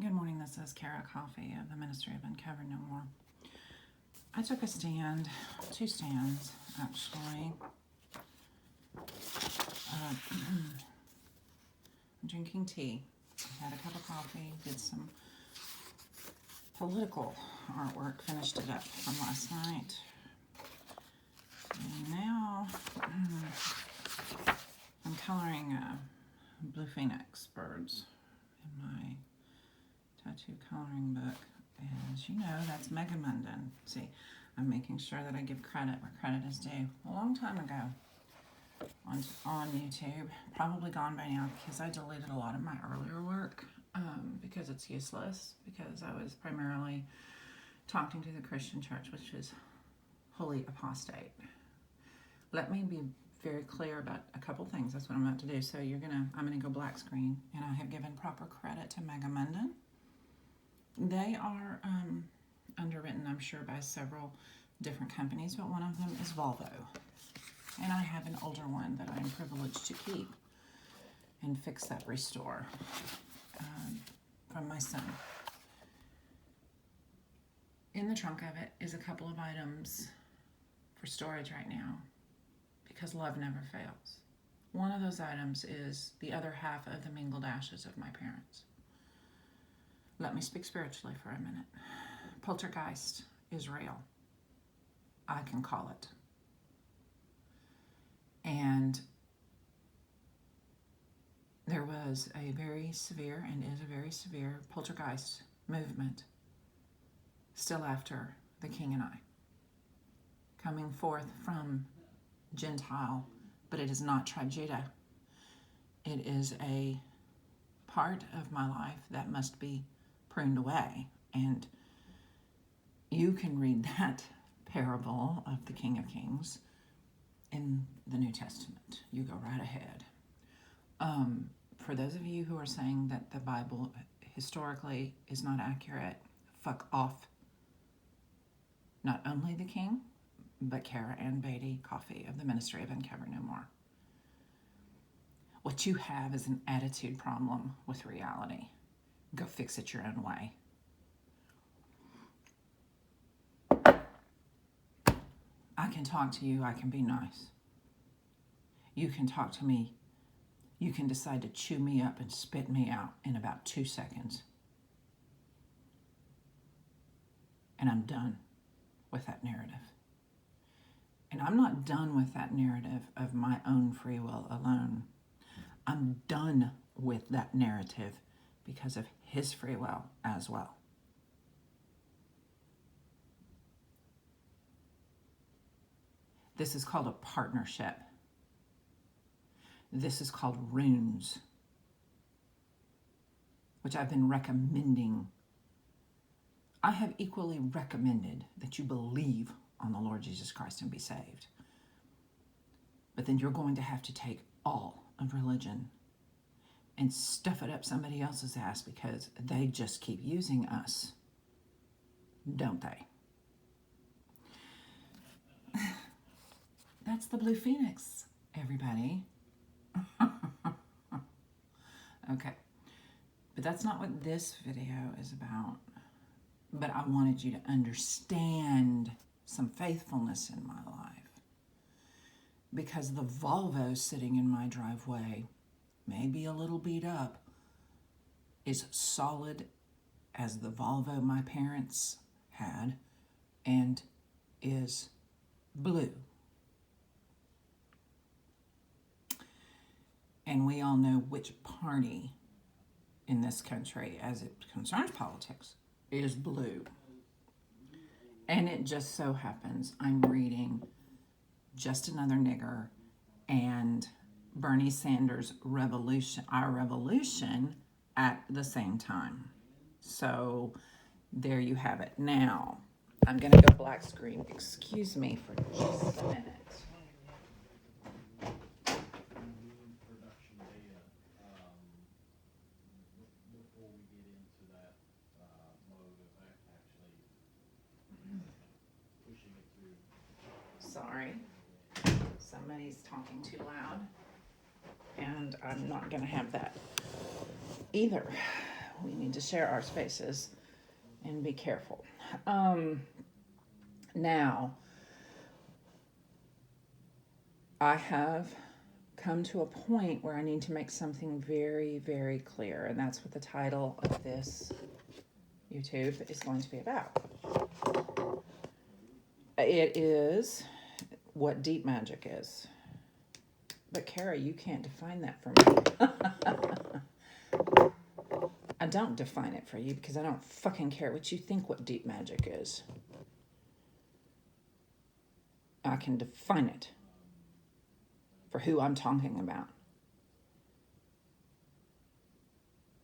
Good morning, this is Beaty-Coffey of the Ministry of Uncovered No More. I took a stand, 2 stands actually. I'm drinking tea, had a cup of coffee, did some political artwork, finished it up from last night. And now I'm coloring blue phoenix birds in my tattoo coloring book. As you know, that's Megamunden. See, I'm making sure that I give credit where credit is due. A long time ago on YouTube, probably gone by now because I deleted a lot of my earlier work because it's useless, because I was primarily talking to the Christian church, which is wholly apostate. Let me be very clear about a couple things. That's what I'm about to do. So I'm gonna go black screen, and I have given proper credit to Megamunden. They are underwritten, I'm sure, by several different companies, but one of them is Volvo. And I have an older one that I'm privileged to keep and fix that restore from my son. In the trunk of it is a couple of items for storage right now, because love never fails. One of those items is the other half of the mingled ashes of my parents. Let me speak spiritually for a minute. Poltergeist is real. I can call it. And there was a very severe, and is a very severe, poltergeist movement still after the King and I, coming forth from Gentile, but it is not tribe Judah. It is a part of my life that must be pruned away. And you can read that parable of the King of Kings in the New Testament. You go right ahead. For those of you who are saying that the Bible historically is not accurate, fuck off. Not only the King, but Kara and Beaty-Coffey of the Ministry of Uncovered No More. What you have is an attitude problem with reality. Go fix it your own way. I can talk to you, I can be nice. You can talk to me, you can decide to chew me up and spit me out in about 2 seconds. And I'm done with that narrative. And I'm not done with that narrative of my own free will alone. I'm done with that narrative because of his free will as well. This is called a partnership. This is called runes, which I've been recommending. I have equally recommended that you believe on the Lord Jesus Christ and be saved. But then you're going to have to take all of religion and stuff it up somebody else's ass, because they just keep using us, don't they? That's the blue phoenix, everybody. Okay, but that's not what this video is about. But I wanted you to understand some faithfulness in my life, because the Volvo sitting in my driveway, maybe a little beat up, is solid as the Volvo my parents had, and is blue. And we all know which party in this country, as it concerns politics, is blue. And it just so happens I'm reading Just Another Nigger and Bernie Sanders' Revolution, Our Revolution, at the same time. So there you have it. Now, I'm going to go black screen. Excuse me for just a minute. Sorry, somebody's talking too loud, and I'm not going to have that either. we need to share our spaces and be careful. Now, I have come to a point where I need to make something very, very clear, and that's what the title of this YouTube is going to be about. It is what deep magic is. But Kara, you can't define that for me. I don't define it for you because I don't fucking care what you think what deep magic is. I can define it for who I'm talking about.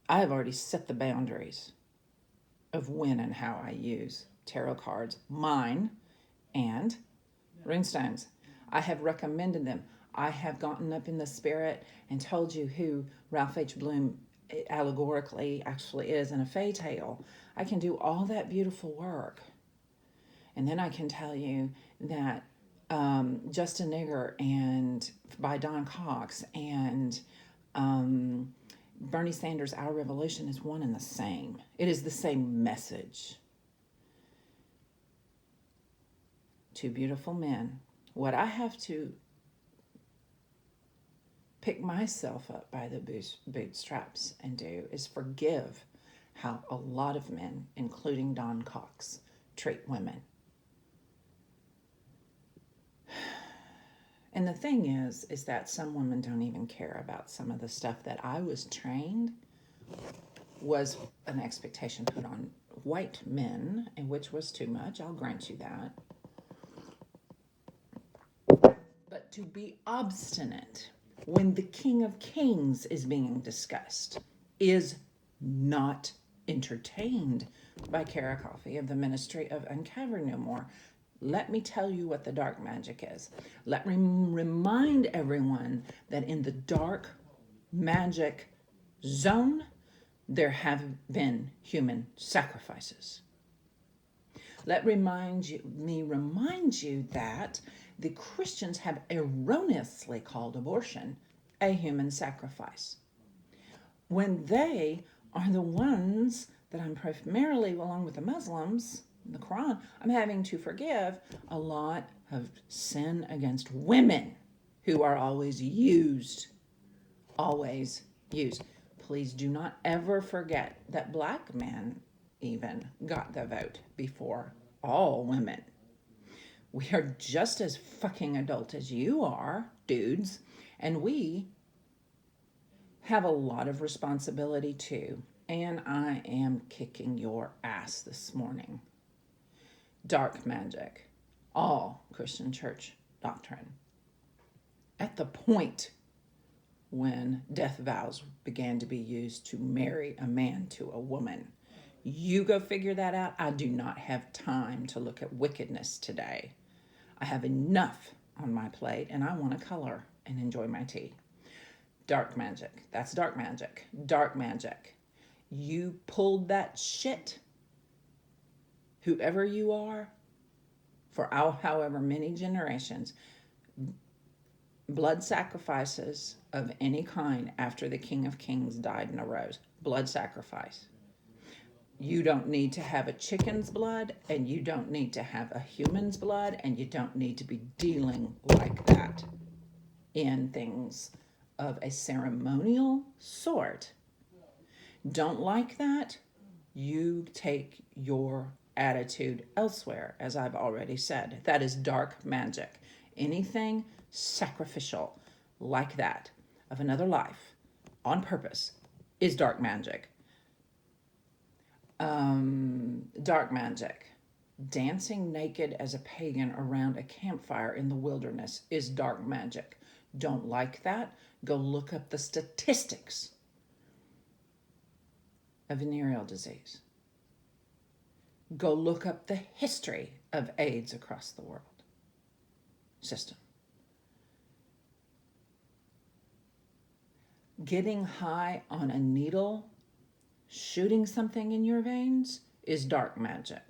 I have already set the boundaries of when and how I use tarot cards, mine and runestones. I have recommended them. I have gotten up in the spirit and told you who Ralph H. Bloom allegorically actually is in a fairy tale. I can do all that beautiful work. And then I can tell you that Just a Nigger and by Don Cox and Bernie Sanders' Our Revolution is one and the same. It is the same message. Two beautiful men. What I have to pick myself up by the bootstraps and do is forgive how a lot of men, including Don Cox, treat women. And the thing is that some women don't even care about some of the stuff that I was trained was an expectation put on white men, and which was too much, I'll grant you that. But to be obstinate when the King of Kings is being discussed is not entertained by Beaty-Coffey of the Ministry of Uncover No More. Let me tell you what the dark magic is. Let me remind everyone that in the dark magic zone, there have been human sacrifices. Let me remind you that the Christians have erroneously called abortion a human sacrifice, when they are the ones that I'm primarily, along with the Muslims, in the Quran, I'm having to forgive a lot of sin against women who are always used. Always used. Please do not ever forget that black men even got the vote before all women. We are just as fucking adult as you are, dudes, and we have a lot of responsibility too. And I am kicking your ass this morning. Dark magic, all Christian church doctrine. At the point when death vows began to be used to marry a man to a woman. You go figure that out. I do not have time to look at wickedness today. I have enough on my plate and I want to color and enjoy my tea. Dark magic. That's dark magic. Dark magic. You pulled that shit, whoever you are, for however many generations. Blood sacrifices of any kind after the King of Kings died and arose. Blood sacrifice. You don't need to have a chicken's blood, and you don't need to have a human's blood, and you don't need to be dealing like that in things of a ceremonial sort. Don't like that? You take your attitude elsewhere, as I've already said. That is dark magic. Anything sacrificial like that of another life on purpose is dark magic. Dark magic. Dancing naked as a pagan around a campfire in the wilderness is dark magic. Don't like that? Go look up the statistics of venereal disease. Go look up the history of AIDS across the world system. Getting high on a needle, shooting something in your veins is dark magic.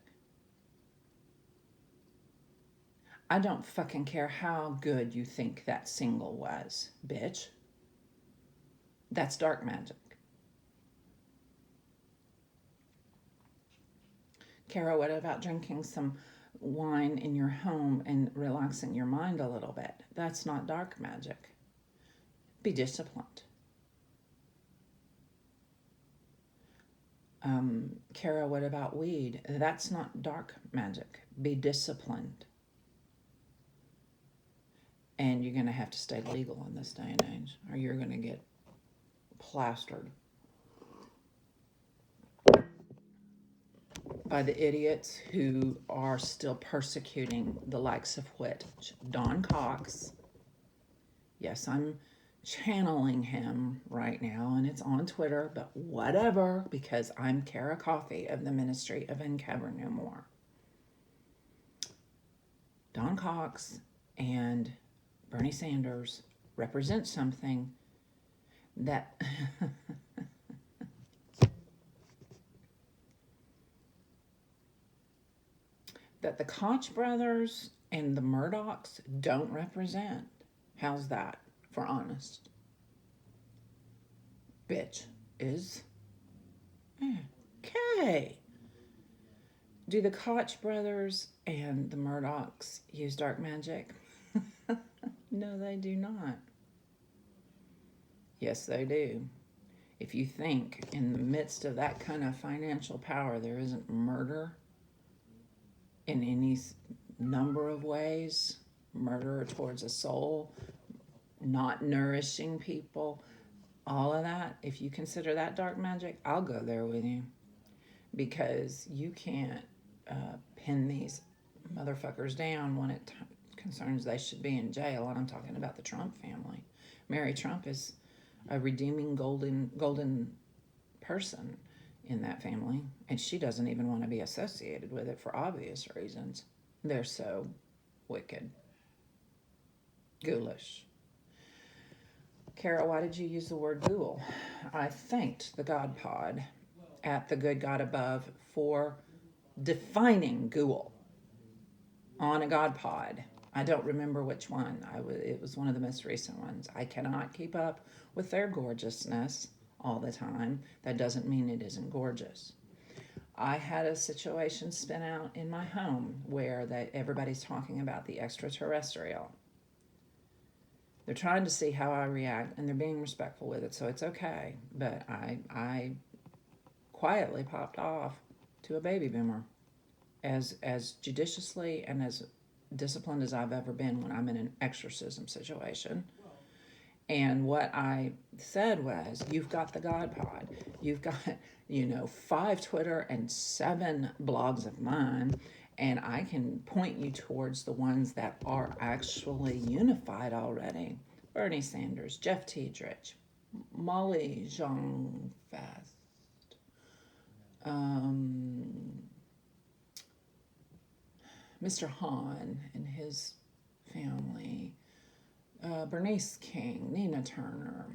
I don't fucking care how good you think that single was, bitch. That's dark magic. Kara, what about drinking some wine in your home and relaxing your mind a little bit? That's not dark magic. Be disciplined. Kara, what about weed? That's not dark magic. Be disciplined. And you're going to have to stay legal in this day and age, or you're going to get plastered by the idiots who are still persecuting the likes of which Don Cox. Yes, I'm channeling him right now, and it's on Twitter, but whatever, because I'm Beaty-Coffey of the Ministry of Uncover No More. Don Cox and Bernie Sanders represent something that that the Koch brothers and the Murdochs don't represent. How's that for honest? Bitch is okay. Do the Koch brothers and the Murdochs use dark magic? No, they do not. Yes, they do. If you think in the midst of that kind of financial power there isn't murder in any number of ways, murder towards a soul, not nourishing people, all of that, if you consider that dark magic, I'll go there with you, because you can't pin these motherfuckers down when it concerns they should be in jail. And I'm talking about the Trump family. Mary Trump is a redeeming golden person in that family, and she doesn't even want to be associated with it for obvious reasons. They're so wicked, ghoulish. Kara, why did you use the word ghoul? I thanked the God Pod at the Good God Above for defining ghoul on a God Pod. I don't remember which one. It was one of the most recent ones. I cannot keep up with their gorgeousness all the time. That doesn't mean it isn't gorgeous. I had a situation spin out in my home where everybody's talking about the extraterrestrial. They're trying to see how I react, and they're being respectful with it, so it's okay. But I quietly popped off to a baby boomer as judiciously and as disciplined as I've ever been when I'm in an exorcism situation. And what I said was, you've got the God Pod. You've got, 5 Twitter and 7 blogs of mine, and I can point you towards the ones that are actually unified already. Bernie Sanders, Jeff Tiedrich, Molly Jean-Fast, Mr. Hahn and his family, Bernice King, Nina Turner.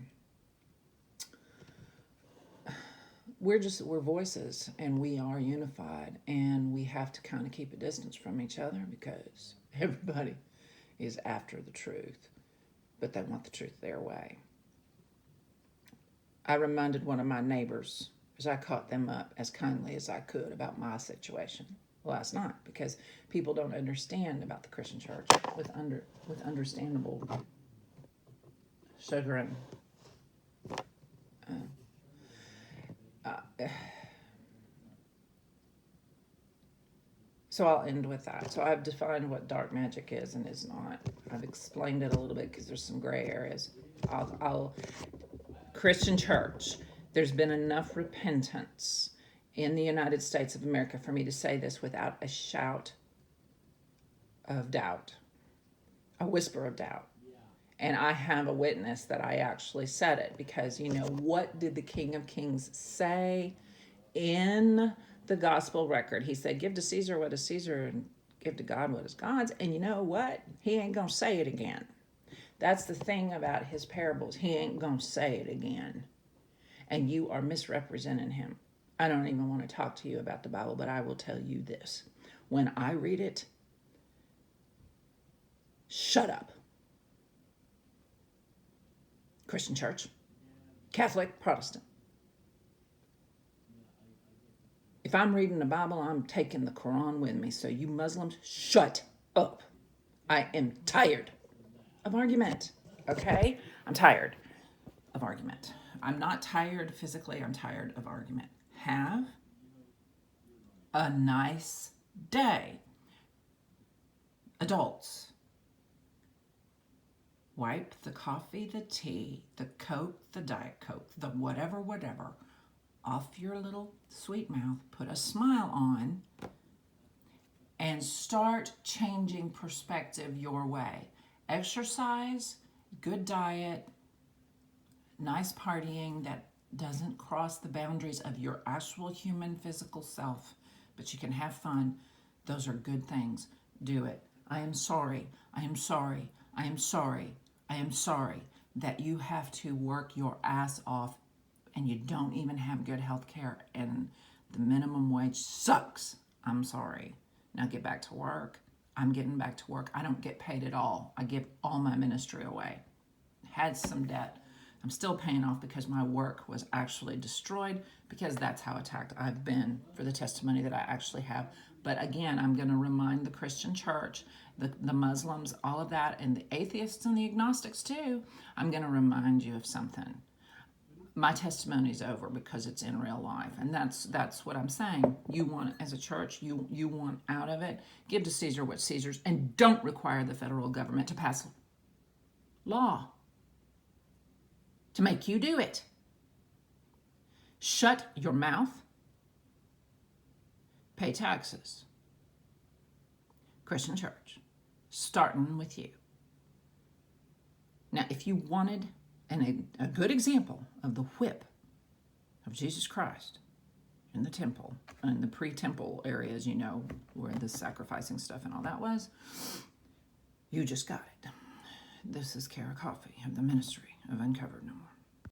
We're voices, and we are unified, and we have to kind of keep a distance from each other because everybody is after the truth, but they want the truth their way. I reminded one of my neighbors, as I caught them up as kindly as I could about my situation last night, because people don't understand about the Christian church with understandable chagrin. So I'll end with that. So I've defined what dark magic is and is not. I've explained it a little bit because there's some gray areas. Christian church, there's been enough repentance in the United States of America for me to say this without a shout of doubt, a whisper of doubt. And I have a witness that I actually said it, because what did the King of Kings say in the gospel record? He said, give to Caesar what is Caesar and give to God what is God's. And you know what? He ain't going to say it again. That's the thing about his parables. He ain't going to say it again. And you are misrepresenting him. I don't even want to talk to you about the Bible, but I will tell you this. When I read it, shut up. Christian church, Catholic, Protestant. If I'm reading the Bible, I'm taking the Quran with me. So you Muslims, shut up. I am tired of argument. Okay? I'm tired of argument. I'm not tired physically. I'm tired of argument. Have a nice day. Adults, wipe the coffee, the tea, the Coke, the Diet Coke, the whatever off your little sweet mouth. Put a smile on and start changing perspective your way. Exercise, good diet, nice partying that doesn't cross the boundaries of your actual human physical self, but you can have fun. Those are good things. Do it. I am sorry. I am sorry. I am sorry. I am sorry that you have to work your ass off and you don't even have good health care and the minimum wage sucks. I'm sorry. Now get back to work. I'm getting back to work. I don't get paid at all. I give all my ministry away. Had some debt. I'm still paying off because my work was actually destroyed because that's how attacked I've been for the testimony that I actually have. But again, I'm going to remind the Christian church, the Muslims, all of that, and the atheists and the agnostics too. I'm going to remind you of something. My testimony's over because it's in real life. And that's what I'm saying. You want, as a church, you want out of it. Give to Caesar what's Caesar's and don't require the federal government to pass law to make you do it. Shut your mouth. Pay taxes. Christian church, starting with you. Now, if you wanted a good example of the whip of Jesus Christ in the temple, in the pre-temple areas, you know, where the sacrificing stuff and all that was, you just got it. This is Beaty-Coffey of the Ministry of Uncovered No More.